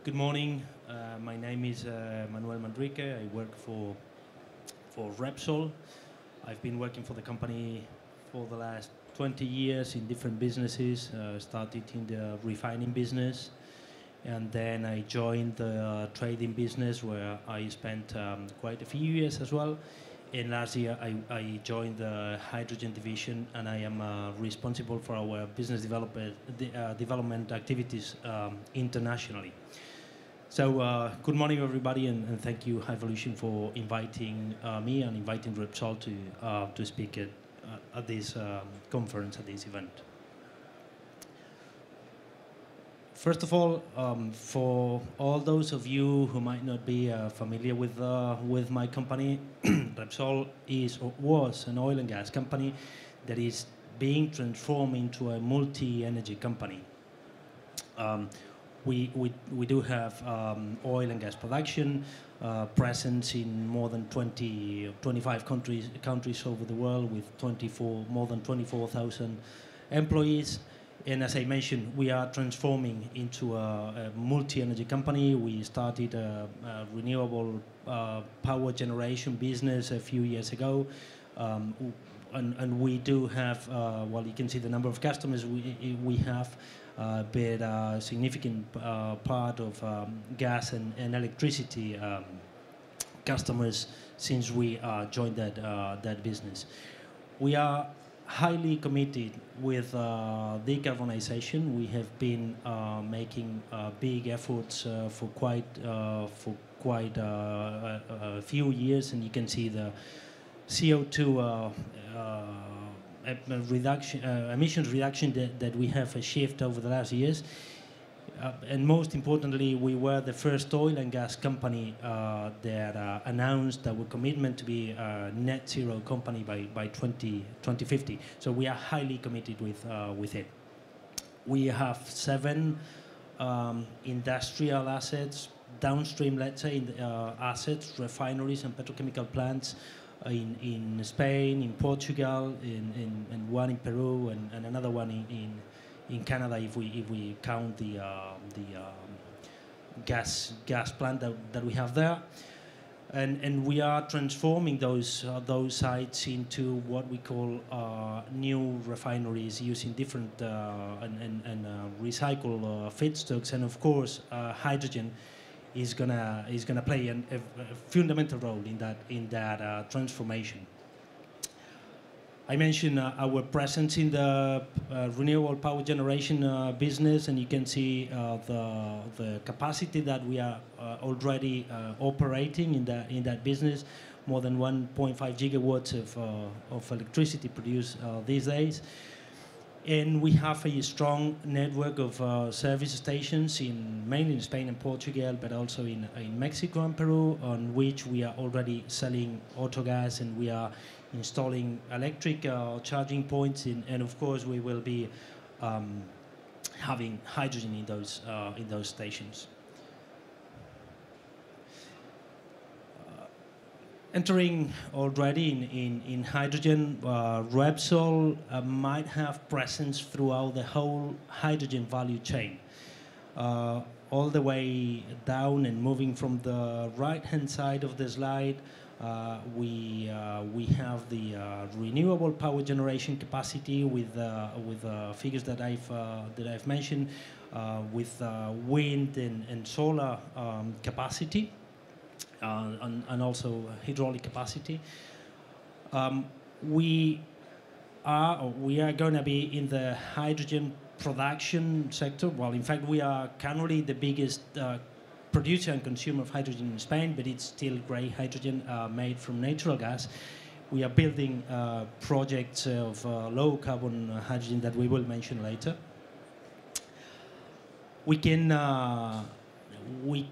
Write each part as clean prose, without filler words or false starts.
Good morning. My name is Manuel Manrique. I work for Repsol. I've been working for the company for the last 20 years in different businesses. Started in the refining business, and then I joined the trading business where I spent quite a few years as well. And last year I joined the hydrogen division, and I am responsible for our business development activities internationally. So good morning, everybody, and thank you, Highvolution, for inviting me and inviting Repsol to speak at this conference, at this event. First of all, for all those of you who might not be familiar with my company, Repsol is or was an oil and gas company that is being transformed into a multi-energy company. We do have oil and gas production, presence in more than 25 countries over the world with more than 24,000 employees. And as I mentioned, we are transforming into a multi-energy company. We started a renewable power generation business a few years ago. And we do have, well, you can see the number of customers we have, but a significant part of gas and electricity customers since we joined that business. We are highly committed with decarbonization. We have been making big efforts for quite a few years, and you can see the CO2 emissions reduction that we have achieved over the last years. And most importantly, we were the first oil and gas company that announced our commitment to be a net zero company by 2050. So we are highly committed with it. We have 7 industrial assets, downstream, let's say, assets, refineries and petrochemical plants in Spain, in Portugal, and one in Peru, and another one in Canada if we count the gas plant that we have there. And we are transforming those sites into what we call new refineries using different and recycled feedstocks, and of course hydrogen is gonna play a fundamental role in that transformation. I mentioned our presence in the renewable power generation business, and you can see the capacity that we are already operating in that business. More than 1.5 gigawatts of electricity produced these days. And we have a strong network of service stations mainly in Spain and Portugal, but also in Mexico and Peru, on which we are already selling autogas, and we are installing electric charging points, and of course we will be having hydrogen in those stations. Entering already in hydrogen, Repsol might have presence throughout the whole hydrogen value chain, all the way down and moving from the right-hand side of the slide. We have the renewable power generation capacity with figures that I've mentioned, with wind and solar capacity. And also hydraulic capacity. We are going to be in the hydrogen production sector. Well, in fact, we are currently the biggest producer and consumer of hydrogen in Spain, but it's still grey hydrogen made from natural gas. We are building projects of low carbon hydrogen that we will mention later. We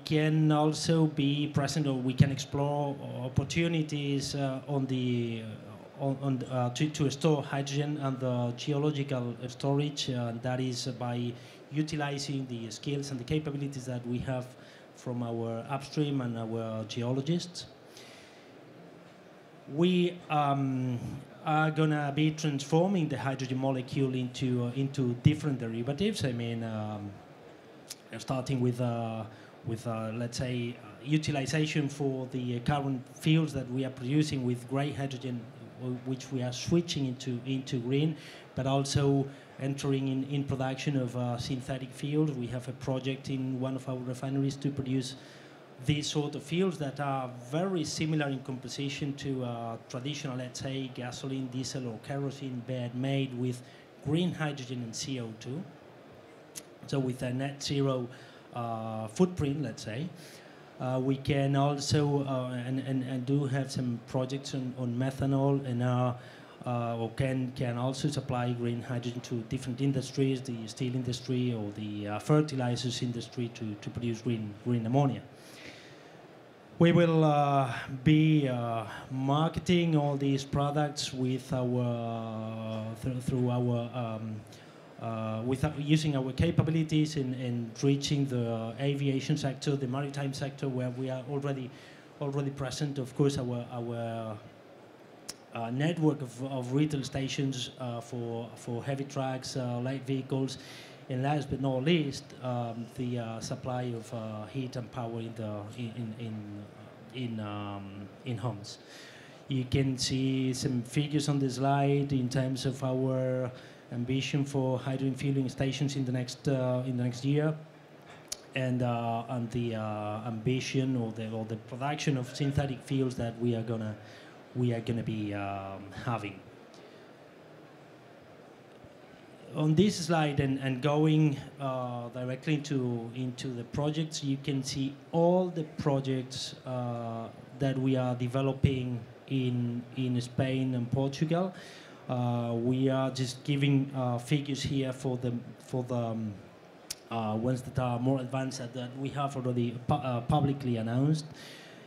can also be present, or we can explore opportunities to store hydrogen and the geological storage. That is by utilizing the skills and the capabilities that we have from our upstream and our geologists. We are going to be transforming the hydrogen molecule into different derivatives. I mean, starting with let's say, utilization for the current fuels that we are producing with grey hydrogen, which we are switching into green, but also entering in production of synthetic fuels. We have a project in one of our refineries to produce these sort of fuels that are very similar in composition to traditional, let's say, gasoline, diesel, or kerosene, but made with green hydrogen and CO2. So with a net zero footprint, let's say. We can also, and do have some projects on methanol, and or can also supply green hydrogen to different industries, the steel industry or the fertilizers industry to produce green ammonia. We will be marketing all these products with our through our using our capabilities in reaching the aviation sector, the maritime sector, where we are already present. Of course, our network of retail stations for heavy trucks, light vehicles, and last but not least, the supply of heat and power in homes. You can see some figures on the slide in terms of our ambition for hydrogen fueling stations in the next year, and the ambition or the production of synthetic fuels that we are gonna be having. On this slide, and going directly into the projects, you can see all the projects that we are developing in Spain and Portugal. We are just giving figures here for the ones that are more advanced that we have already publicly announced.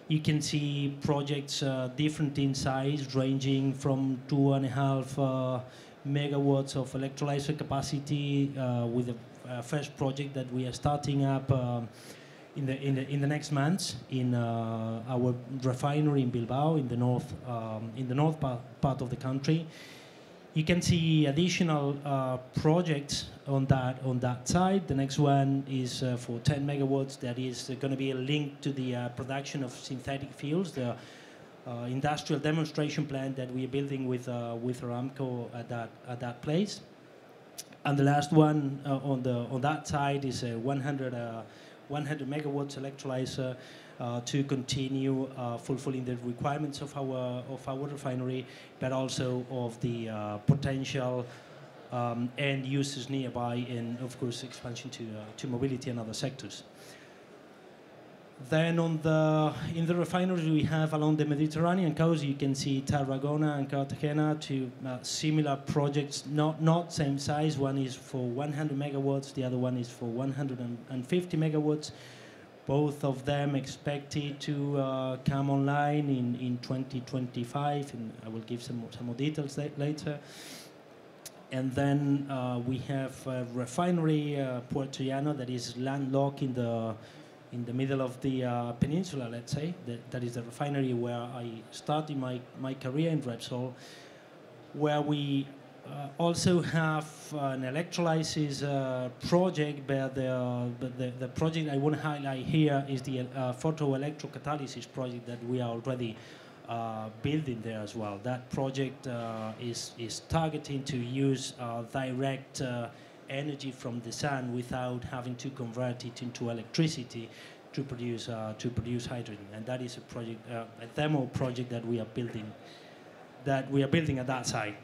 You can see projects different in size, ranging from 2.5 megawatts of electrolyzer capacity, with the first project that we are starting up in the next months in our refinery in Bilbao, in the north part of the country. You can see additional projects on that side. The next one is for 10 megawatts. That is going to be a link to the production of synthetic fuels. The industrial demonstration plant that we are building with Aramco at that place. And the last one on that side is a 100 megawatts electrolyzer to continue fulfilling the requirements of our refinery, but also of the potential end users nearby, and of course expansion to mobility and other sectors. Then in the refineries we have along the Mediterranean coast, you can see Tarragona and Cartagena, two similar projects, not same size. One is for 100 megawatts, the other one is for 150 megawatts. Both of them expected to come online in 2025, and I will give some more details later. And then we have a refinery, Puerto Llano, that is landlocked in the middle of the peninsula, let's say. That is the refinery where I started my career in Repsol, where we also have an electrolysis project, but the project I want to highlight here is the photoelectrocatalysis project that we are already building there as well. That project is targeting to use direct energy from the sun without having to convert it into electricity to produce hydrogen, and that is a project, a demo project that we are building at that site.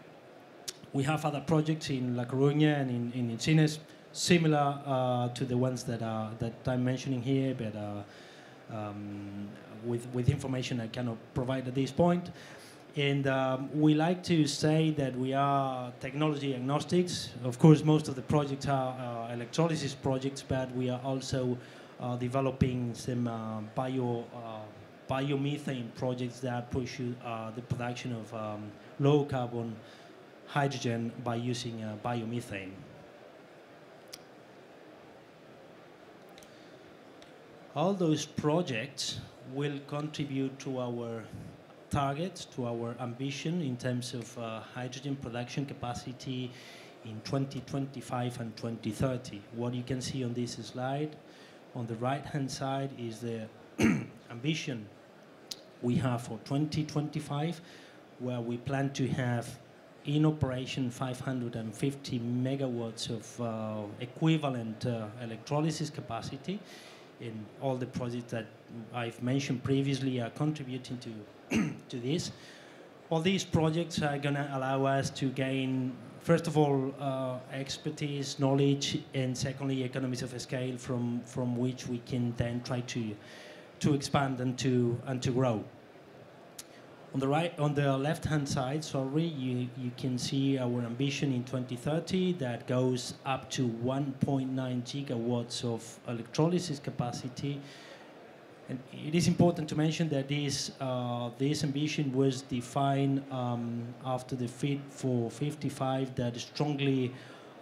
We have other projects in La Coruña and in Sines, similar to the ones that I'm mentioning here, but with information I cannot provide at this point. And we like to say that we are technology agnostics. Of course, most of the projects are electrolysis projects, but we are also developing some biomethane projects that push the production of low carbon hydrogen by using biomethane. All those projects will contribute to our targets, to our ambition in terms of hydrogen production capacity in 2025 and 2030. What you can see on this slide, On the right-hand side is the ambition we have for 2025, where we plan to have in operation 550 megawatts of equivalent electrolysis capacity. In all the projects that I've mentioned previously are contributing to this. All these projects are going to allow us to gain, first of all, expertise, knowledge, and secondly, economies of scale from which we can then try to expand and to grow. On the left-hand side, you can see our ambition in 2030 that goes up to 1.9 gigawatts of electrolysis capacity. And it is important to mention that this ambition was defined after the Fit for 55 that strongly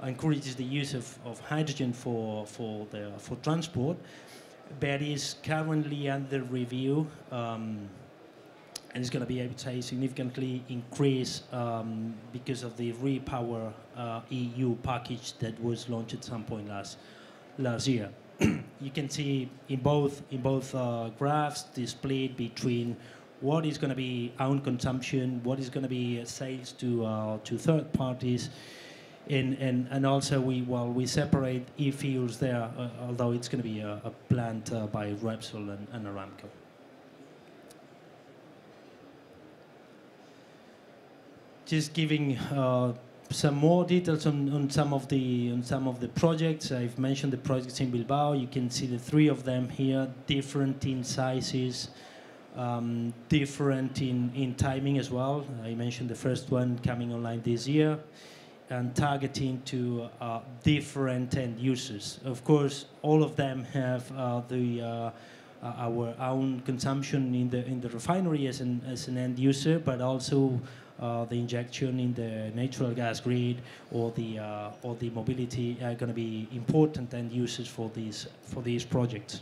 encourages the use of hydrogen for transport, but is currently under review. And it's going to be, I would say, significantly increased because of the REPower EU package that was launched at some point last year. You can see in both graphs the split between what is going to be own consumption, what is going to be sales to third parties, and also we separate e-fuels there, although it's going to be a plant by Repsol and Aramco. Just giving some more details on some of the projects. I've mentioned the projects in Bilbao. You can see the three of them here, different in sizes, different in timing as well. I mentioned the first one coming online this year, and targeting to different end users. Of course, all of them have our own consumption in the refinery as an end user, but also the injection in the natural gas grid or the mobility are going to be important end users for these projects.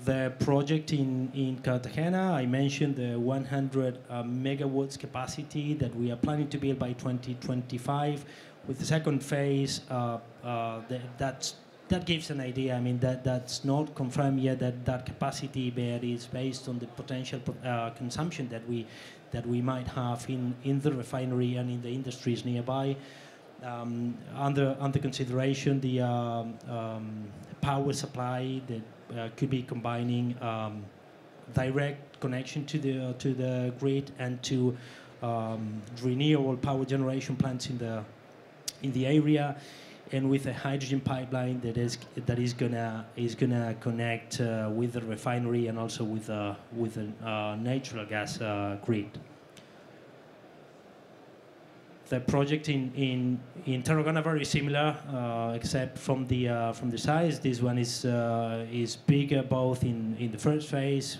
The project in Cartagena, I mentioned the 100 megawatts capacity that we are planning to build by 2025. With the second phase, that gives an idea. I mean, that's not confirmed yet that capacity, but it's based on the potential consumption that we might have in the refinery and in the industries nearby. Under consideration, the power supply that could be combining direct connection to the grid and to renewable power generation plants in the area, and with a hydrogen pipeline that is gonna connect with the refinery and also with a natural gas grid. The project in Tarragona very similar, except from the size. This one is bigger both in the first phase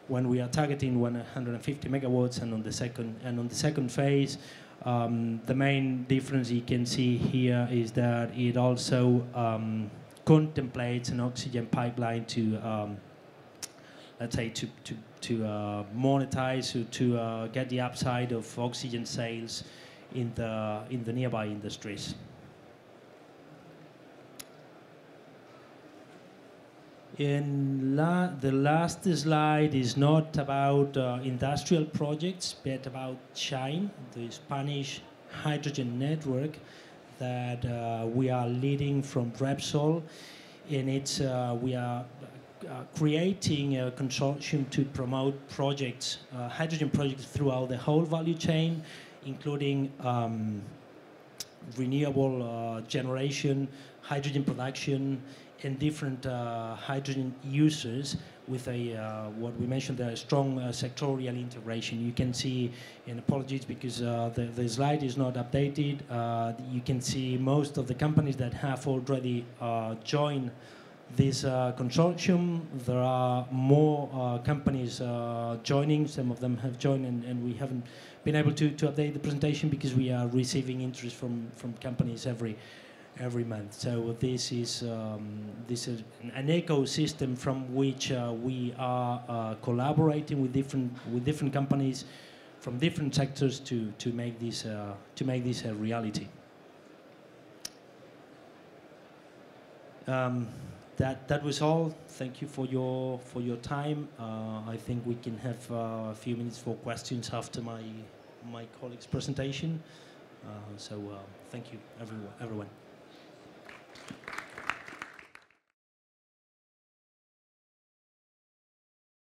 when we are targeting 150 megawatts, and on the second phase. The main difference you can see here is that it also contemplates an oxygen pipeline to, let's say, to monetize, to get the upside of oxygen sales in the nearby industries. The last slide is not about industrial projects, but about SHINE, the Spanish hydrogen network that we are leading from Repsol. And we are creating a consortium to promote projects, hydrogen projects throughout the whole value chain, including renewable generation, hydrogen production, and different hydrogen users with what we mentioned, the strong sectorial integration. You can see, and apologies because the slide is not updated, you can see most of the companies that have already joined this consortium. There are more companies joining. Some of them have joined, and we haven't been able to update the presentation because we are receiving interest from companies every month. So this is an ecosystem from which we are collaborating with different companies from different sectors to make this a reality. Um, that was all. Thank you for your time. I think we can have a few minutes for questions after my colleague's presentation. So thank you, everyone.